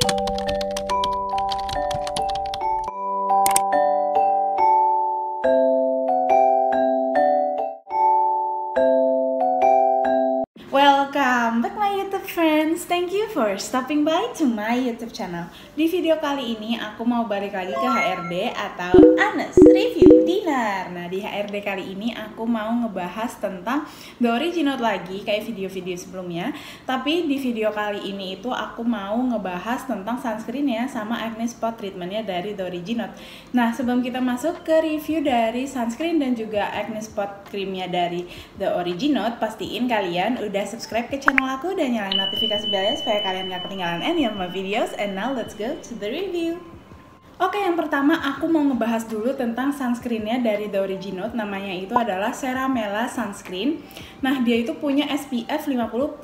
Welcome back my YouTube friends. Thank you for stopping by to my YouTube channel. Di video kali ini aku mau balik lagi ke HRD atau Honest Review Dinner. Nah, di HRD kali ini aku mau ngebahas tentang The Originote lagi kayak video-video sebelumnya. Tapi di video kali ini itu aku mau ngebahas tentang sunscreennya sama acne spot treatmentnya dari The Originote. Nah, sebelum kita masuk ke review dari sunscreen dan juga acne spot creamnya dari The Originote, pastiin kalian udah subscribe ke channel aku dan nyalain notifikasi belnya supaya kalian gak ketinggalan any of my videos. And now let's go to the review. Oke, yang pertama aku mau ngebahas dulu tentang sunscreennya dari The Originote. Namanya itu adalah Ceramela Sunscreen. Nah, dia itu punya SPF 50++++,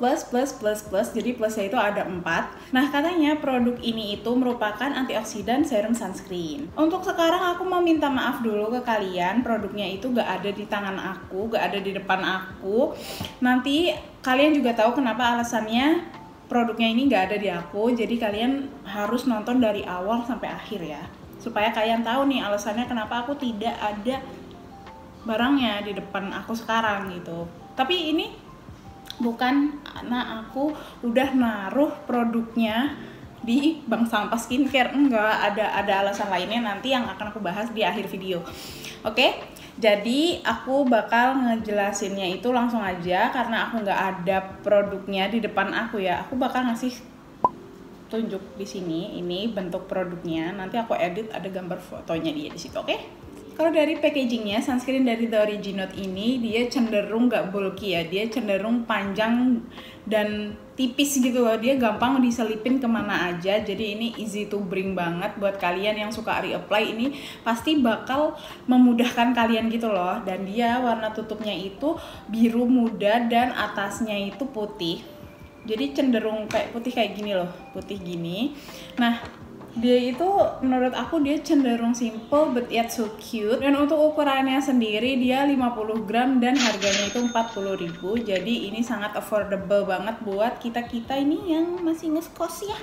jadi plusnya itu ada 4. Nah, katanya produk ini itu merupakan antioksidan serum sunscreen. Untuk sekarang aku mau minta maaf dulu ke kalian, produknya itu gak ada di tangan aku, gak ada di depan aku. Nanti kalian juga tahu kenapa alasannya produknya ini nggak ada di aku, jadi kalian harus nonton dari awal sampai akhir ya, supaya kalian tahu nih alasannya kenapa aku tidak ada barangnya di depan aku sekarang gitu. Tapi ini bukan karena aku udah naruh produknya di bank sampah skincare, enggak, ada alasan lainnya nanti yang akan aku bahas di akhir video. Oke, jadi aku bakal ngejelasinnya itu langsung aja karena aku nggak ada produknya di depan aku ya. Aku bakal ngasih tunjuk di sini, ini bentuk produknya. Nanti aku edit ada gambar fotonya dia di situ, oke? Kalau dari packagingnya, sunscreen dari The Originote ini dia cenderung nggak bulky ya, dia cenderung panjang dan tipis gitu loh, dia gampang diselipin kemana aja, jadi ini easy to bring banget buat kalian yang suka reapply, ini pasti bakal memudahkan kalian gitu loh. Dan dia warna tutupnya itu biru muda dan atasnya itu putih, jadi cenderung kayak putih kayak gini loh, putih gini. Nah, dia itu menurut aku dia cenderung simple but yet so cute. Dan untuk ukurannya sendiri dia 50 gram dan harganya itu 40.000. Jadi ini sangat affordable banget buat kita-kita ini yang masih ngekos ya.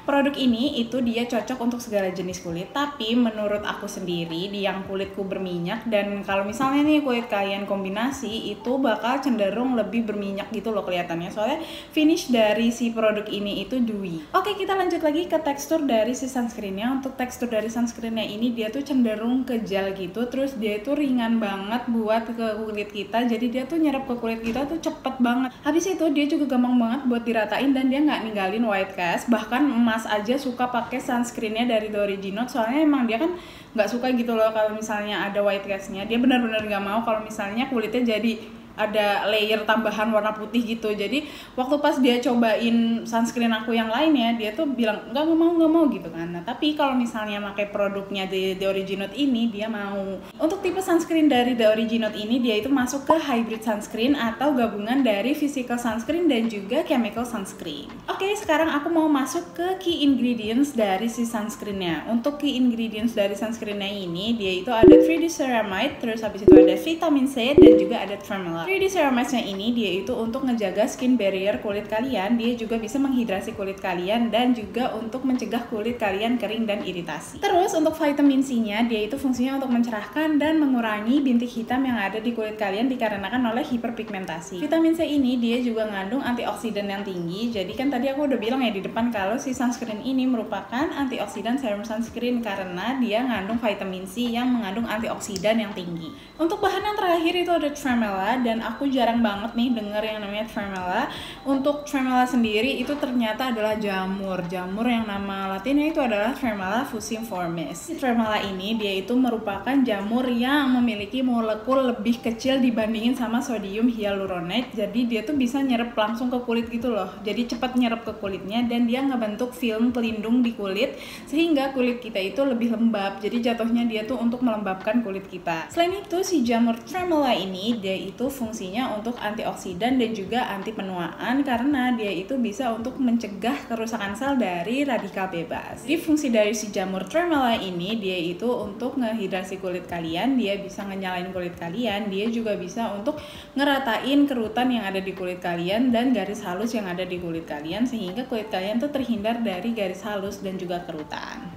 Produk ini itu dia cocok untuk segala jenis kulit, tapi menurut aku sendiri di yang kulitku berminyak, dan kalau misalnya nih kulit kalian kombinasi itu bakal cenderung lebih berminyak gitu loh kelihatannya, soalnya finish dari si produk ini itu dewy. Oke, kita lanjut lagi ke tekstur dari si sunscreennya. Untuk tekstur dari sunscreennya ini dia tuh cenderung ke gel gitu, terus dia itu ringan banget buat ke kulit kita, jadi dia tuh nyerap ke kulit kita tuh cepet banget. Habis itu dia juga gampang banget buat diratain dan dia nggak ninggalin white cast. Bahkan Mas aja suka pakai sunscreennya dari The Originote, soalnya emang dia kan nggak suka gitu loh kalau misalnya ada white castnya. Dia benar-benar nggak mau kalau misalnya kulitnya jadi ada layer tambahan warna putih gitu. Jadi waktu pas dia cobain sunscreen aku yang lainnya, dia tuh bilang nggak mau gitu kan. Nah, tapi kalau misalnya pakai produknya The Originote ini, dia mau. Untuk tipe sunscreen dari The Originote ini, dia itu masuk ke hybrid sunscreen atau gabungan dari physical sunscreen dan juga chemical sunscreen. Oke, sekarang aku mau masuk ke key ingredients dari si sunscreennya. Untuk key ingredients dari sunscreennya ini, dia itu ada 3D ceramide, terus habis itu ada vitamin C dan juga ada tremella. 3D ceramide-nya ini dia itu untuk ngejaga skin barrier kulit kalian, dia juga bisa menghidrasi kulit kalian dan juga untuk mencegah kulit kalian kering dan iritasi. Terus untuk vitamin C-nya, dia itu fungsinya untuk mencerahkan dan mengurangi bintik hitam yang ada di kulit kalian dikarenakan oleh hiperpigmentasi. Vitamin C ini dia juga ngandung antioksidan yang tinggi. Jadi kan tadi aku udah bilang ya di depan kalau si sunscreen ini merupakan antioksidan serum sunscreen karena dia ngandung vitamin C yang mengandung antioksidan yang tinggi. Untuk bahan yang terakhir itu ada tremella, dan aku jarang banget nih denger yang namanya tremella. Untuk tremella sendiri itu ternyata adalah jamur yang nama latinnya itu adalah Tremella fusiformis. Tremella ini dia itu merupakan jamur yang memiliki molekul lebih kecil dibandingin sama sodium hyaluronate, jadi dia tuh bisa nyerap langsung ke kulit gitu loh, jadi cepat nyerap ke kulitnya dan dia ngebentuk film pelindung di kulit sehingga kulit kita itu lebih lembab. Jadi jatuhnya dia tuh untuk melembabkan kulit kita. Selain itu si jamur tremella ini dia itu fungsinya untuk antioksidan dan juga anti penuaan, karena dia itu bisa untuk mencegah kerusakan sel dari radikal bebas. Jadi fungsi dari si jamur tremella ini, dia itu untuk ngehidrasi kulit kalian, dia bisa ngenyalain kulit kalian, dia juga bisa untuk ngeratain kerutan yang ada di kulit kalian dan garis halus yang ada di kulit kalian, sehingga kulit kalian tuh terhindar dari garis halus dan juga kerutan.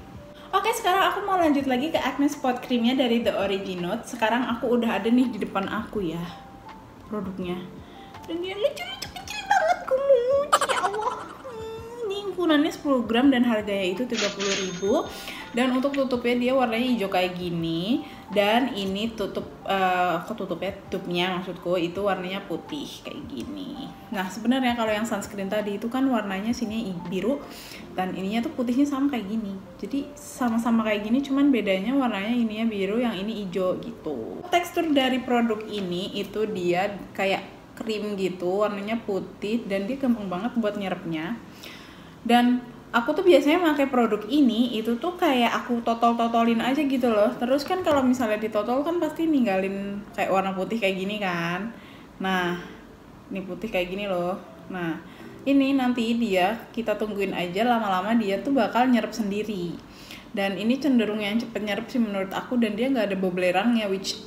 Oke, sekarang aku mau lanjut lagi ke acne spot creamnya dari The Originote. Sekarang aku udah ada nih di depan aku ya produknya, dan dia lucu-lucu kecil banget, gemuruh ya Allah. Ini ukurannya 10 gram dan harganya itu 30.000. Dan untuk tutupnya dia warnanya hijau kayak gini, dan ini tutupnya maksudku itu warnanya putih kayak gini. Nah sebenarnya kalau yang sunscreen tadi itu kan warnanya sini biru dan ininya tuh putihnya sama kayak gini. Jadi sama-sama kayak gini, cuman bedanya warnanya ininya biru, yang ini hijau gitu. Tekstur dari produk ini itu dia kayak krim gitu, warnanya putih, dan dia gampang banget buat nyerapnya. Dan aku tuh biasanya pakai produk ini itu tuh kayak aku totol-totolin aja gitu loh. Terus kan kalau misalnya ditotol kan pasti ninggalin kayak warna putih kayak gini kan. Nah, ini putih kayak gini loh. Nah, ini nanti kita tungguin aja, lama-lama dia tuh bakal nyerap sendiri. Dan ini cenderung yang cepet nyerap sih menurut aku, dan dia nggak ada bau belerangnya, which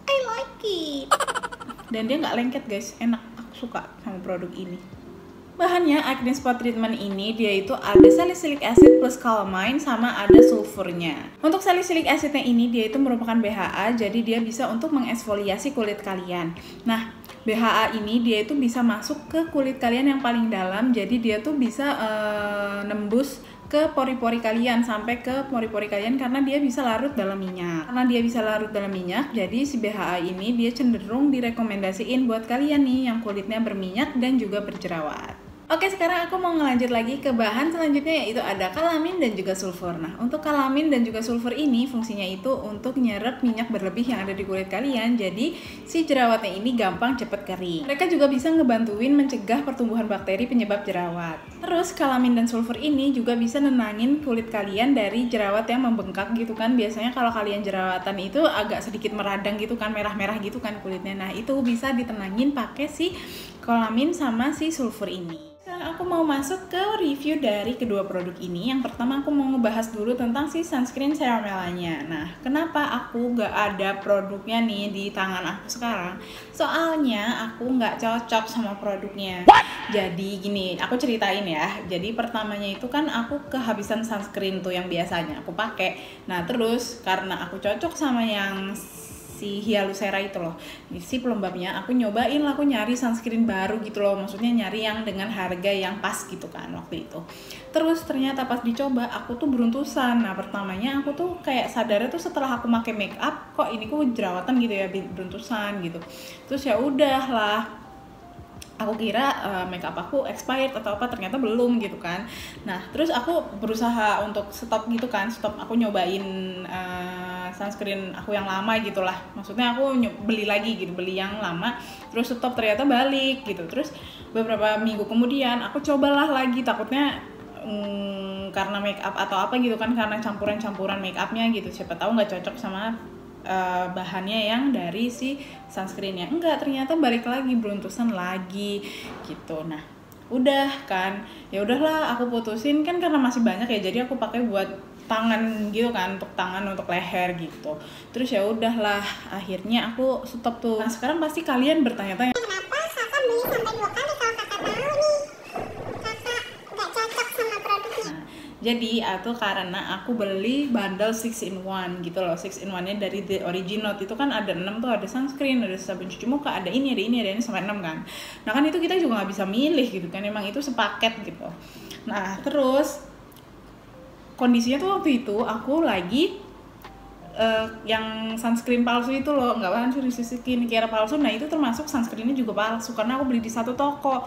I like it. Dan dia nggak lengket guys, enak, aku suka sama produk ini. Bahannya acne spot treatment ini dia itu ada salicylic acid plus calamine sama ada sulfurnya. Untuk salicylic acidnya ini dia itu merupakan BHA, jadi dia bisa untuk mengeksfoliasi kulit kalian. Nah, BHA ini dia itu bisa masuk ke kulit kalian yang paling dalam, jadi dia tuh bisa nembus ke pori-pori kalian, sampai ke pori-pori kalian, karena dia bisa larut dalam minyak. Karena dia bisa larut dalam minyak, jadi si BHA ini dia cenderung direkomendasiin buat kalian nih yang kulitnya berminyak dan juga berjerawat. Oke, sekarang aku mau ngelanjut lagi ke bahan selanjutnya, yaitu ada kalamin dan juga sulfur. Nah, untuk kalamin dan juga sulfur ini fungsinya itu untuk nyerap minyak berlebih yang ada di kulit kalian, jadi si jerawatnya ini gampang cepet kering. Mereka juga bisa ngebantuin mencegah pertumbuhan bakteri penyebab jerawat. Terus kalamin dan sulfur ini juga bisa nenangin kulit kalian dari jerawat yang membengkak gitu kan. Biasanya kalau kalian jerawatan itu agak sedikit meradang gitu kan, merah-merah gitu kan kulitnya. Nah, itu bisa ditenangin pakai si kalamin sama si sulfur ini. Sekarang aku mau masuk ke review dari kedua produk ini. Yang pertama aku mau ngebahas dulu tentang si sunscreen ceramellanya. Nah, kenapa aku gak ada produknya nih di tangan aku sekarang? Soalnya aku gak cocok sama produknya. Jadi gini, aku ceritain ya. Jadi pertamanya itu kan aku kehabisan sunscreen tuh yang biasanya aku pakai. Nah, terus karena aku cocok sama yang si Hyalocera itu loh, si pelembabnya, aku nyobain lah, aku nyari sunscreen baru gitu loh, maksudnya nyari yang dengan harga yang pas gitu kan waktu itu. Terus ternyata pas dicoba aku tuh beruntusan. Nah, pertamanya aku tuh kayak sadarnya tuh setelah aku pakai make up, kok ini kok jerawatan gitu ya, beruntusan gitu. Terus ya udahlah, aku kira makeup aku expired atau apa, ternyata belum gitu kan. Nah, terus aku berusaha untuk stop gitu kan, aku nyobain sunscreen aku yang lama gitulah. Maksudnya aku beli lagi gitu, beli yang lama, terus stop, ternyata balik gitu. Terus beberapa minggu kemudian aku cobalah lagi, takutnya karena makeup atau apa gitu kan, karena campuran makeupnya gitu, siapa tahu nggak cocok sama bahannya yang dari si sunscreennya. Enggak, ternyata balik lagi, beruntusan lagi gitu. Nah, udah kan, ya udahlah aku putusin kan, karena masih banyak ya, jadi aku pakai buat tangan gitu kan, untuk tangan, untuk leher gitu. Terus ya udahlah, akhirnya aku stop tuh. Nah, sekarang pasti kalian bertanya-tanya, kenapa kakak beli sampai 2 kali kalau kakak tahu nih kakak nggak cocok sama produknya? Jadi itu karena aku beli bundle 6 in 1 gitu loh. 6 in 1-nya dari The Originote itu kan ada 6 tuh, ada sunscreen, ada sabun cuci muka, ada ini sampai 6 kan. Nah kan itu kita juga nggak bisa milih gitu kan, emang itu sepaket gitu. Nah terus kondisinya tuh waktu itu aku lagi yang sunscreen palsu itu loh, nggak palsu, skincare palsu. Nah itu termasuk sunscreennya juga palsu karena aku beli di satu toko.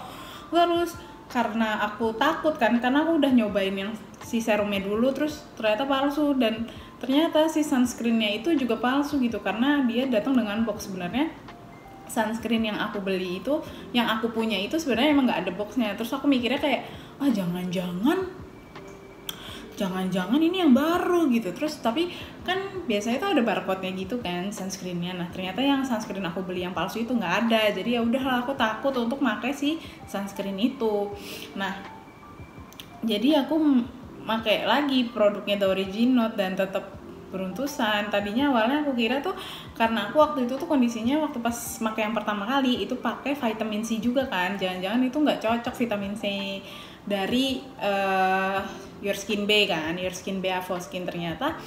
Terus karena aku takut kan, karena aku udah nyobain yang si serumnya dulu, terus ternyata palsu, dan ternyata si sunscreennya itu juga palsu gitu, karena dia datang dengan box. Sebenarnya sunscreen yang aku beli itu, yang aku punya itu sebenarnya emang nggak ada boxnya. Terus aku mikirnya kayak, jangan-jangan jangan-jangan ini yang baru gitu. Terus tapi kan biasanya tuh ada barcode-nya gitu kan sunscreen-nya. Nah ternyata yang sunscreen aku beli yang palsu itu nggak ada. Jadi ya udahlah, aku takut untuk pakai si sunscreen itu. Nah jadi aku pakai lagi produknya The Original dan tetap beruntusan. Tadinya awalnya aku kira tuh karena aku waktu itu tuh kondisinya waktu pas pakai yang pertama kali itu pakai vitamin C juga kan, jangan-jangan itu nggak cocok vitamin C dari Your Skin Bay kan, Your Skin Bay Avoskin. Ternyata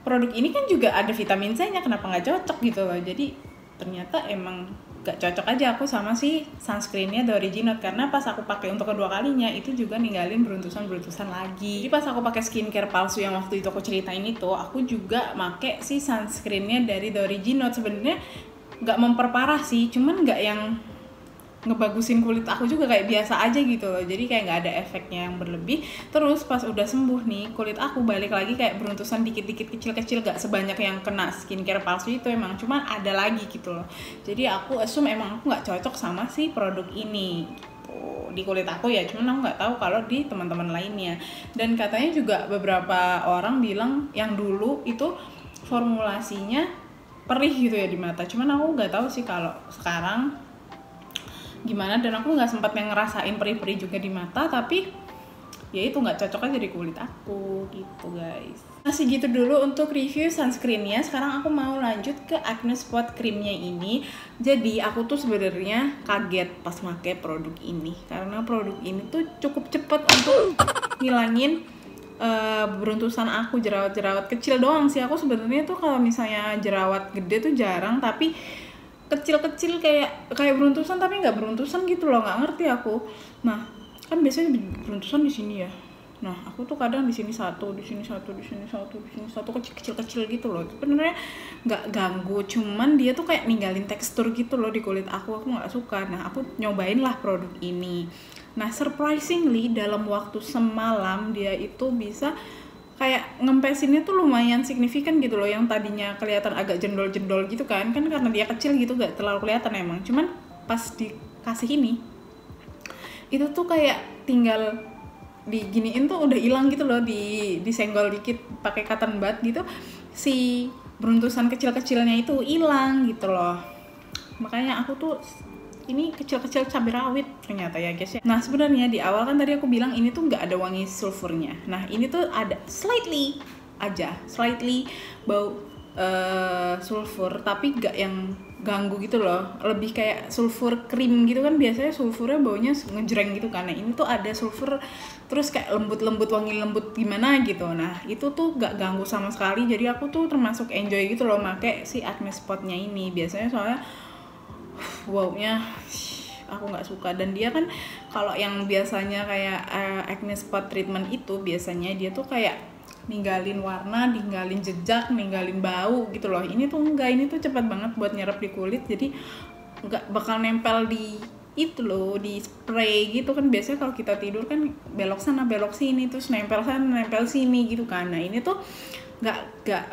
produk ini kan juga ada vitamin C-nya, kenapa nggak cocok gitu loh. Jadi ternyata emang gak cocok aja aku sama si sunscreennya The Original, karena pas aku pakai untuk kedua kalinya itu juga ninggalin beruntusan lagi. Jadi pas aku pakai skincare palsu yang waktu itu aku ceritain itu, aku juga pakai si sunscreennya dari The Original. Sebenarnya nggak memperparah sih, cuman nggak yang ngebagusin kulit aku juga, kayak biasa aja gitu loh. Jadi kayak nggak ada efeknya yang berlebih. Terus pas udah sembuh nih, kulit aku balik lagi kayak beruntusan dikit-dikit, kecil-kecil, gak sebanyak yang kena skincare palsu itu. Emang cuma ada lagi gitu loh. Jadi aku assume emang aku nggak cocok sama si produk ini gitu di kulit aku ya, cuman aku nggak tahu kalau di teman-teman lainnya. Dan katanya juga beberapa orang bilang yang dulu itu formulasinya perih gitu ya di mata. Cuman aku nggak tahu sih kalau sekarang gimana, dan aku nggak sempat yang ngerasain perih-perih juga di mata, tapi ya itu nggak cocok aja di kulit aku gitu guys. Masih gitu dulu untuk review sunscreennya. Sekarang aku mau lanjut ke acne spot creamnya ini. Jadi aku tuh sebenarnya kaget pas pakai produk ini, karena produk ini tuh cukup cepet untuk ngilangin beruntusan aku. Jerawat-jerawat kecil doang sih aku sebenarnya tuh, kalau misalnya jerawat gede tuh jarang, tapi kecil-kecil kayak beruntusan tapi nggak beruntusan gitu loh, nggak ngerti aku. Nah kan biasanya beruntusan di sini ya. Nah aku tuh kadang di sini satu, di sini satu, di sini satu, di sini satu, kecil-kecil gitu loh. Sebenarnya nggak ganggu, cuman dia tuh kayak ninggalin tekstur gitu loh di kulit aku nggak suka. Nah aku nyobain lah produk ini. Nah surprisingly dalam waktu semalam dia itu bisa kayak ngempesinnya tuh lumayan signifikan gitu loh. Yang tadinya kelihatan agak jendol-jendol gitu kan karena dia kecil gitu, gak terlalu kelihatan emang. Cuman pas dikasih ini itu tuh kayak tinggal diginiin tuh udah hilang gitu loh, disenggol dikit pakai cotton bud gitu, si beruntusan kecil-kecilnya itu hilang gitu loh. Makanya aku tuh ini kecil-kecil cabai rawit ternyata ya guys ya. Nah sebenarnya di awal kan tadi aku bilang ini tuh nggak ada wangi sulfurnya. Nah ini tuh ada slightly bau sulfur, tapi nggak yang ganggu gitu loh. Lebih kayak sulfur krim gitu kan, biasanya sulfurnya baunya ngejreng gitu kan. Nah ini tuh ada sulfur terus kayak lembut-lembut, wangi lembut gimana gitu. Nah itu tuh nggak ganggu sama sekali. Jadi aku tuh termasuk enjoy gitu loh make si acne spotnya ini. Biasanya soalnya wow-nya aku nggak suka. Dan dia kan kalau yang biasanya kayak acne spot treatment itu biasanya dia tuh kayak ninggalin warna, ninggalin jejak, ninggalin bau gitu loh. Ini tuh enggak, ini tuh cepat banget buat nyerap di kulit, jadi nggak bakal nempel di itu loh, di spray gitu kan. Biasanya kalau kita tidur kan belok sana belok sini, terus nempel sana nempel sini gitu kan. Nah ini tuh nggak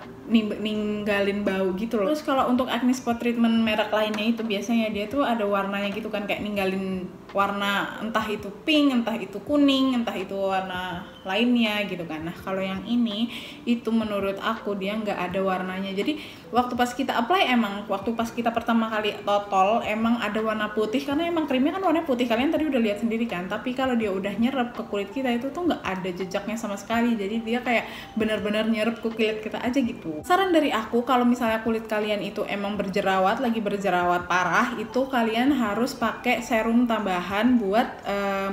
ninggalin bau gitu loh. Terus kalau untuk acne spot treatment merek lainnya itu biasanya dia tuh ada warnanya gitu kan, kayak ninggalin warna, entah itu pink, entah itu kuning, entah itu warna lainnya gitu kan. Nah kalau yang ini itu menurut aku dia nggak ada warnanya. Jadi waktu pas kita apply, emang waktu pas kita pertama kali totol emang ada warna putih, karena emang krimnya kan warna putih, kalian tadi udah lihat sendiri kan. Tapi kalau dia udah nyerap ke kulit kita itu tuh nggak ada jejaknya sama sekali. Jadi dia kayak benar-benar nyerap ke kulit kita aja gitu. Saran dari aku, kalau misalnya kulit kalian itu emang berjerawat, lagi berjerawat parah, itu kalian harus pakai serum tambahan buat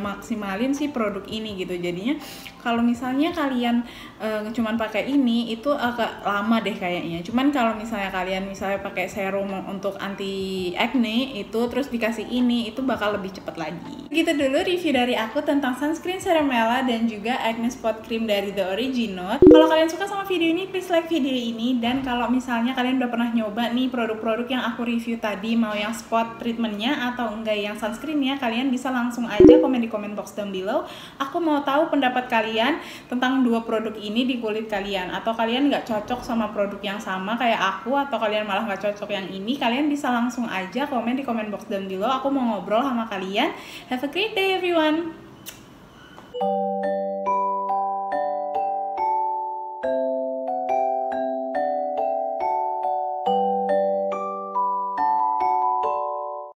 maksimalin si produk ini gitu. Jadinya kalau misalnya kalian cuman pakai ini itu agak lama deh kayaknya. Cuman kalau misalnya kalian pakai serum untuk anti acne itu terus dikasih ini, itu bakal lebih cepet lagi. Gitu dulu review dari aku tentang sunscreen Ceramela dan juga acne spot cream dari The Original. Kalau kalian suka sama video ini, please like video ini. Dan kalau misalnya kalian udah pernah nyoba nih produk-produk yang aku review tadi, mau yang spot treatmentnya atau enggak yang sunscreennya, kalian bisa langsung aja komen di comment box down below. Aku mau tahu pendapat kalian tentang dua produk ini di kulit kalian. Atau kalian nggak cocok sama produk yang sama kayak aku, atau kalian malah nggak cocok yang ini, kalian bisa langsung aja komen di comment box down below. Aku mau ngobrol sama kalian. Have a great day everyone!